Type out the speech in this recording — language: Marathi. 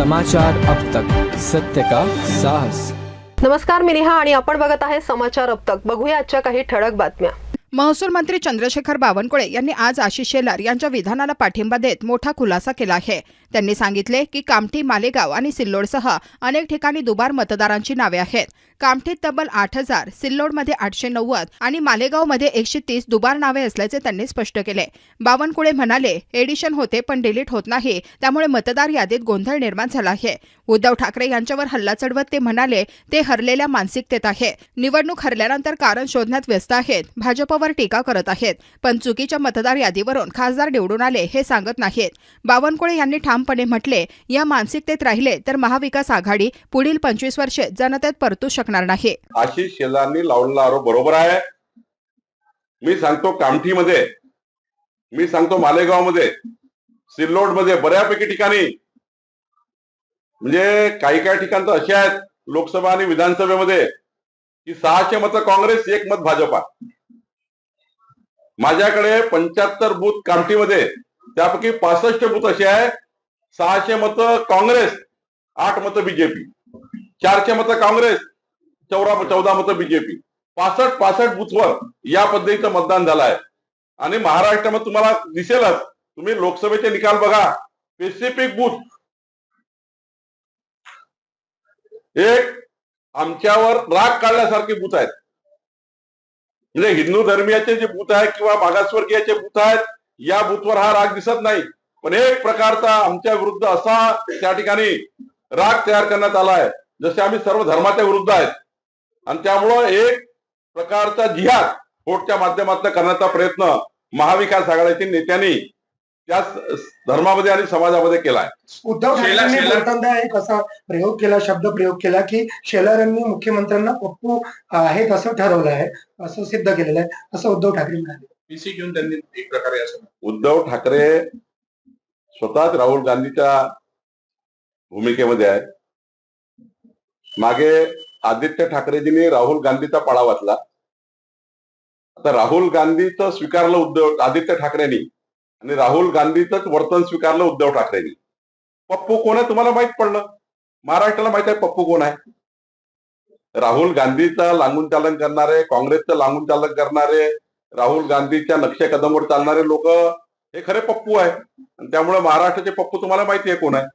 समाचार अब तक, सत्य का साहस। नमस्कार, मी नेहा आणि आपण बघत आहे समाचार अब तक। बघूया आजच्या काही ठळक बातम्या। महसूल मंत्री चंद्रशेखर बावनकुळे यांनी आज आशिष शेलार यांच्या विधानाला पाठिंबा देत मोठा खुलासा केला आहे। त्यांनी सांगितले की कामठी, मालेगाव आणि सिल्लोडसह अनेक ठिकाणी दुबार मतदारांची नावे आहेत। कामठीत तब्बल 8000, सिल्लोडमध्ये 890 आणि मालेगावमध्ये 130 दुबार नावे असल्याचे त्यांनी स्पष्ट केले। बावनकुळे म्हणाले, एडिशन होते पण डिलीट होत नाही, त्यामुळे मतदार यादीत गोंधळ निर्माण झाला आहे। उद्धव ठाकरे यांच्यावर हल्ला चढवत ते म्हणाले, ते हरलेल्या मानसिकतेत आहे। निवडणूक हरल्यानंतर कारण शोधण्यात व्यस्त आहेत। भाजपवर टीका करत आहेत, पण चुकीच्या मतदार यादीवरून खासदार निवडून आले हे सांगत नाहीत। बावनकुळे यांनी ठामपणे म्हटले, या मानसिकतेत राहिले तर महाविकास आघाडी पुढील 25 वर्षे जनतेत परतू शकणार नाही। आशिष शेलारनी लावलेला आरोप बरोबर आहे। मी सांगतो कामठीमध्ये, मी सांगतो मालेगावमध्ये, सिल्लोडमध्ये बऱ्यापैकी ठिकाणी म्हणजे काही ठिकाण तर असे आहेत लोकसभा आणि विधानसभेमध्ये की 600 मतं काँग्रेस, 1 मत भाजपा। माझ्याकडे 75 बूथ कामठीमध्ये, त्यापैकी 65 बूथ असे आहे 600 मतं काँग्रेस, 8 मतं बीजेपी, 400 मतं काँग्रेस, 14 मतं बीजेपी। 65 बूथवर या पद्धतीचं मतदान झालं आहे। आणि महाराष्ट्रामध्ये तुम्हाला दिसेलच, तुम्ही लोकसभेचे निकाल बघा, स्पेसिफिक बूथ एक आमच्यावर राग काढल्यासारखे बूथ आहेत। म्हणजे हिंदू धर्मीयाचे जे बूथ आहेत किंवा मागासवर्गीयाचे बूथ आहेत, या बूथवर हा राग दिसत नाही, पण एक प्रकारचा आमच्या विरुद्ध असा त्या ठिकाणी राग तयार करण्यात आला आहे जसे आम्ही सर्व धर्माच्या विरुद्ध आहेत। आणि त्यामुळं एक प्रकारचा जिहाद वोटच्या माध्यमातून करण्याचा प्रयत्न महाविकास आघाडीच्या नेत्यांनी त्या धर्मामध्ये आणि समाजामध्ये केलाय। उद्धव ठाकरेंनी बोलताना एक असा प्रयोग केला, शब्द प्रयोग केला की शेलारांनी मुख्यमंत्र्यांना पप्पू आहेत असं ठरवलं आहे, असं सिद्ध केलेलं आहे, असं उद्धव ठाकरे म्हणाले। पीसी घेऊन त्यांनी एक प्रकारे असं उद्धव ठाकरे स्वतःच राहुल गांधीच्या भूमिकेमध्ये आहे। मागे आदित्य ठाकरेजींनी राहुल गांधीचा पाडा वाचला, आता राहुल गांधीचं स्वीकारलं आदित्य ठाकरेंनी आणि राहुल गांधीचंच वर्तन स्वीकारलं उद्धव ठाकरेंनी। पप्पू कोण आहे तुम्हाला माहित पडलं, महाराष्ट्राला माहित आहे पप्पू कोण आहे। राहुल गांधीचं लागून चालन करणारे, काँग्रेसचं लागून चालन करणारे, राहुल गांधीच्या नक्षे कदमवर चालणारे लोक हे खरे पप्पू आहे। आणि त्यामुळे महाराष्ट्राचे पप्पू तुम्हाला माहिती आहे कोण आहे।